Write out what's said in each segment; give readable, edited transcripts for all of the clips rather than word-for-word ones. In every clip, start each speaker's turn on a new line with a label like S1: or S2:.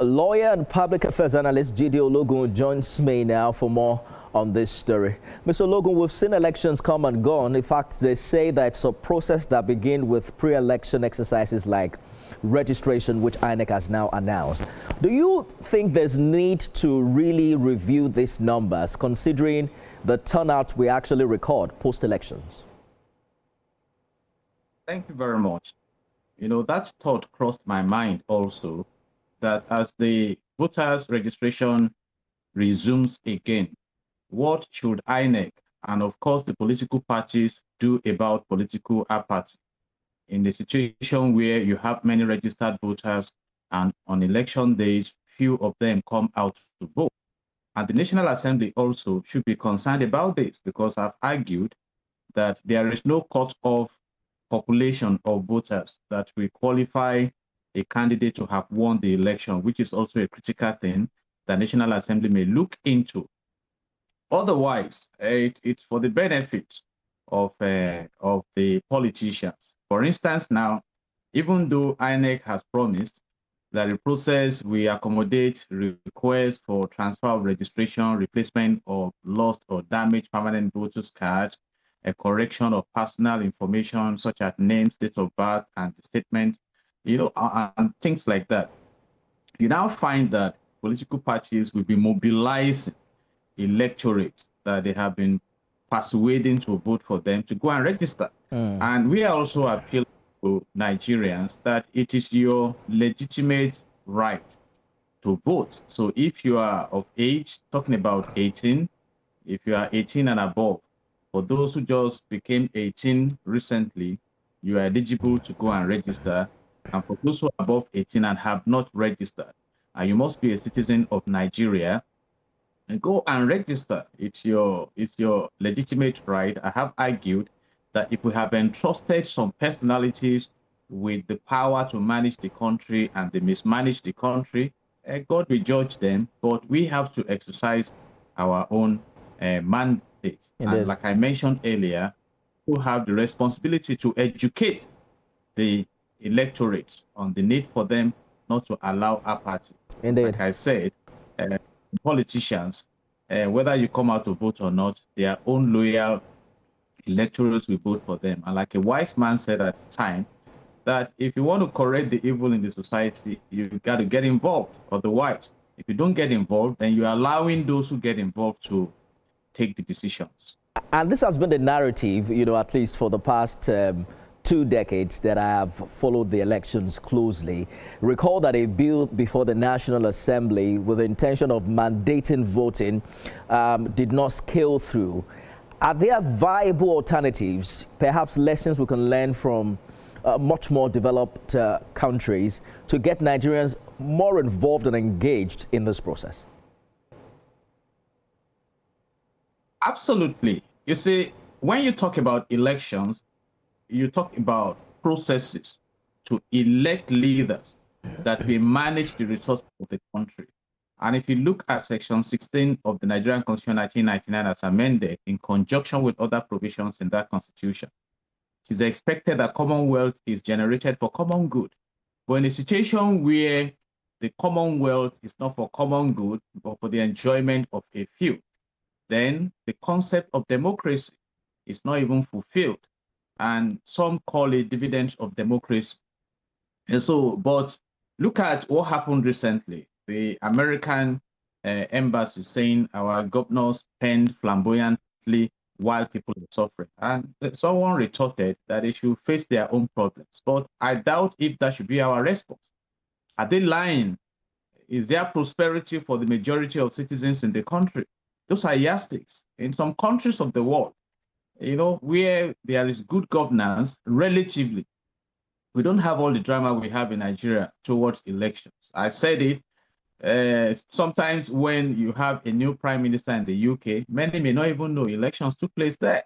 S1: Lawyer and public affairs analyst Jide Ologun joins me now for more on this story. Mr. Ologun, we've seen elections come and gone. In fact, they say that it's a process that begins with pre-election exercises like registration, which INEC has now announced. Do you think there's need to really review these numbers, considering the turnout we actually record post-elections?
S2: Thank you very much. You know, that thought crossed my mind also, that as the voters registration resumes again, what should INEC and of course the political parties do about political apathy in the situation where you have many registered voters and on election days, few of them come out to vote? And the National Assembly also should be concerned about this, because I've argued that there is no cut-off population of voters that will qualify a candidate to have won the election, which is also a critical thing the National Assembly may look into. Otherwise, it's for the benefit of the politicians. For instance, now, even though INEC has promised that the process will accommodate requests for transfer of registration, replacement of lost or damaged permanent voters card, a correction of personal information such as names, date of birth, and statement, you know, and things like that. You now find that political parties will be mobilizing electorates that they have been persuading to vote for them to go and register. And we are also appealing to Nigerians that it is your legitimate right to vote. So if you are of age, talking about 18, if you are 18 and above, for those who just became 18 recently, you are eligible to go and register. And for those who are above 18 and have not registered, you must be a citizen of Nigeria, and go and register. It's your legitimate right. I have argued that if we have entrusted some personalities with the power to manage the country and they mismanage the country, God will judge them, but we have to exercise our own mandate. And like I mentioned earlier, who have the responsibility to educate the electorate on the need for them not to allow apathy. Like I said, politicians, whether you come out to vote or not, their own loyal electorates will vote for them. And like a wise man said at the time, that if you want to correct the evil in the society, you've got to get involved. Otherwise, if you don't get involved, then you're allowing those who get involved to take the decisions.
S1: And this has been the narrative, you know, at least for the past 2 decades that I have followed the elections closely. Recall that a bill before the National Assembly with the intention of mandating voting did not scale through. Are there viable alternatives, perhaps lessons we can learn from much more developed countries to get Nigerians more involved and engaged in this process?
S2: Absolutely. You see, when you talk about elections, you talk about processes to elect leaders that will manage the resources of the country. And if you look at Section 16 of the Nigerian Constitution 1999 as amended, in conjunction with other provisions in that constitution, it is expected that commonwealth is generated for common good. But in a situation where the commonwealth is not for common good, but for the enjoyment of a few, then the concept of democracy is not even fulfilled. And some call it dividends of democracy. And so, but look at what happened recently. The American embassy saying our governors spend flamboyantly while people are suffering. And someone retorted that they should face their own problems. But I doubt if that should be our response. Are they lying? Is there prosperity for the majority of citizens in the country? Those are yardsticks. In some countries of the world, you know, where there is good governance, relatively, we don't have all the drama we have in Nigeria towards elections. I said it, sometimes when you have a new prime minister in the UK, many may not even know elections took place there.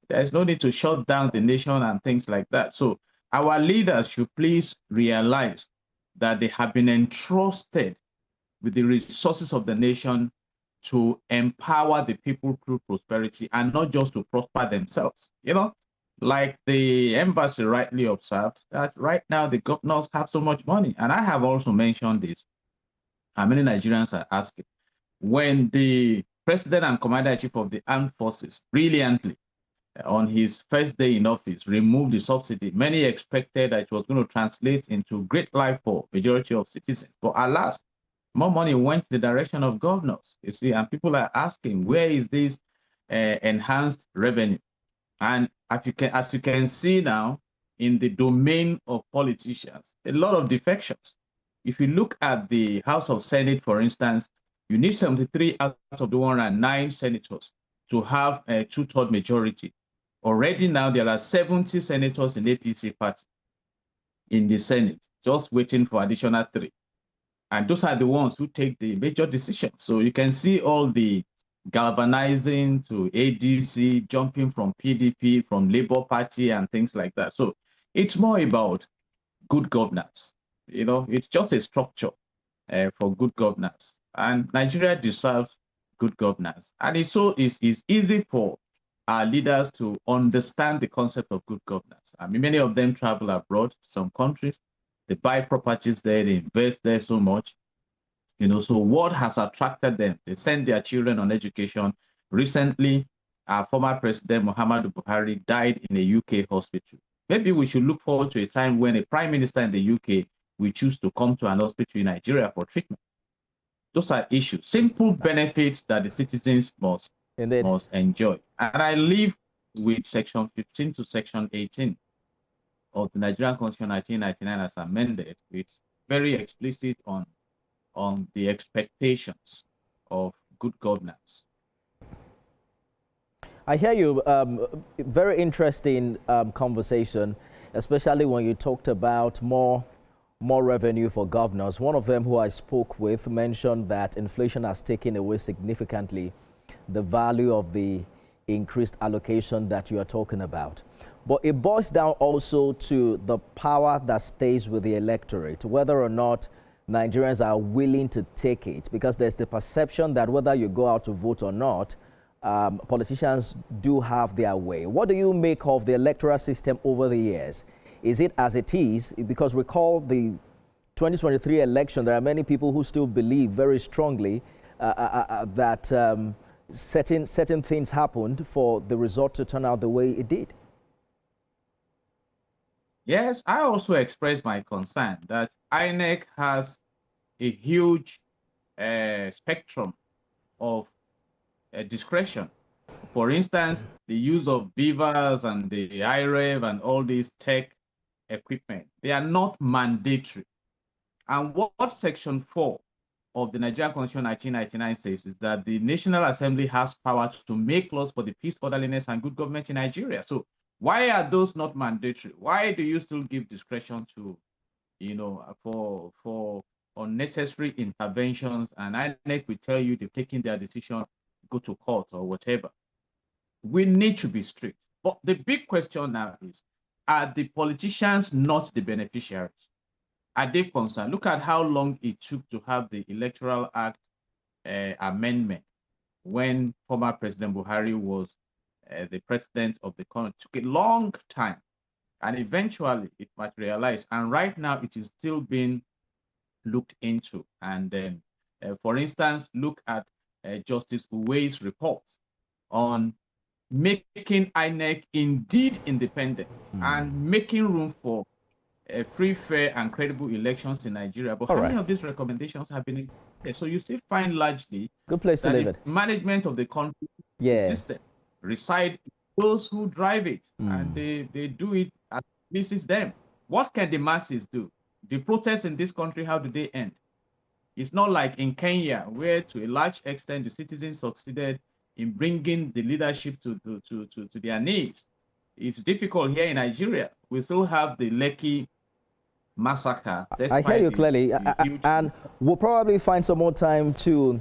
S2: There's no need to shut down the nation and things like that. So our leaders should please realize that they have been entrusted with the resources of the nation to empower the people through prosperity and not just to prosper themselves. You know, like the embassy rightly observed, that right now the governors have so much money. And I have also mentioned this, How many Nigerians are asking? When the president and commander-in-chief of the armed forces brilliantly, on his first day in office, removed the subsidy, many expected that it was going to translate into great life for majority of citizens. But alas, more money went the direction of governors, you see, and people are asking, where is this enhanced revenue? And as you can see now, in the domain of politicians, a lot of defections. If you look at the House of Senate, for instance, you need 73 out of the 109 senators to have a two-third majority. Already now, there are 70 senators in the APC party in the Senate, just waiting for additional 3. And those are the ones who take the major decisions. So you can see all the galvanizing to ADC, jumping from PDP, from Labour Party, and things like that. So it's more about good governance. You know, it's just a structure for good governance. And Nigeria deserves good governance. And it's easy for our leaders to understand the concept of good governance. I mean, many of them travel abroad to some countries. They buy properties there, they invest there so much. You know, so what has attracted them? They send their children on education. Recently, our former president, Muhammadu Buhari, died in a UK hospital. Maybe we should look forward to a time when a prime minister in the UK will choose to come to an hospital in Nigeria for treatment. Those are issues, simple benefits that the citizens must enjoy. And I leave with Section 15 to Section 18 of the Nigerian Constitution 1999 as amended, which very explicit on the expectations of good governance.
S1: I hear you. Very interesting conversation, especially when you talked about more revenue for governors. One of them who I spoke with mentioned that inflation has taken away significantly the value of the increased allocation that you are talking about. But it boils down also to the power that stays with the electorate, whether or not Nigerians are willing to take it, because there's the perception that whether you go out to vote or not, politicians do have their way. What do you make of the electoral system over the years? Is it as it is? Because recall the 2023 election, there are many people who still believe very strongly that certain things happened for the result to turn out the way it did.
S2: Yes, I also expressed my concern that INEC has a huge spectrum of discretion. For instance, the use of beavers and the IREV and all these tech equipment, they are not mandatory. And what Section 4 of the Nigerian Constitution 1999 says is that the National Assembly has power to make laws for the peace, orderliness, and good government in Nigeria. So why are those not mandatory? Why do you still give discretion to, you know, for unnecessary interventions? And INEC will tell you they've taken their decision, go to court or whatever. We need to be strict. But the big question now is, are the politicians not the beneficiaries? Are they concerned? Look at how long it took to have the Electoral Act amendment when former President Buhari was the president of the country. It took a long time, and eventually it materialized. And right now it is still being looked into. And then, for instance, look at Justice Uwe's report on making INEC indeed independent and making room for free, fair, and credible elections in Nigeria. But how many of these recommendations have been? So you still find largely
S1: good place to live it.
S2: Management of the country system reside those who drive it, and they do it as it pleases them. What can the masses do? The protests in this country, how do they end? It's not like in Kenya, where to a large extent the citizens succeeded in bringing the leadership to their knees. It's difficult here in Nigeria. We still have the Lekki massacre.
S1: I hear you clearly, and we'll probably find some more time to,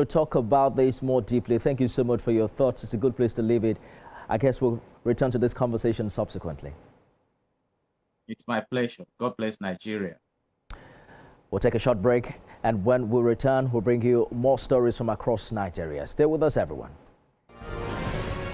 S1: talk about this more deeply. Thank you so much for your thoughts. It's a good place to leave it. I guess we'll return to this conversation subsequently.
S2: It's my pleasure. God bless Nigeria.
S1: We'll take a short break, and when we return, we'll bring you more stories from across Nigeria. Stay with us, everyone.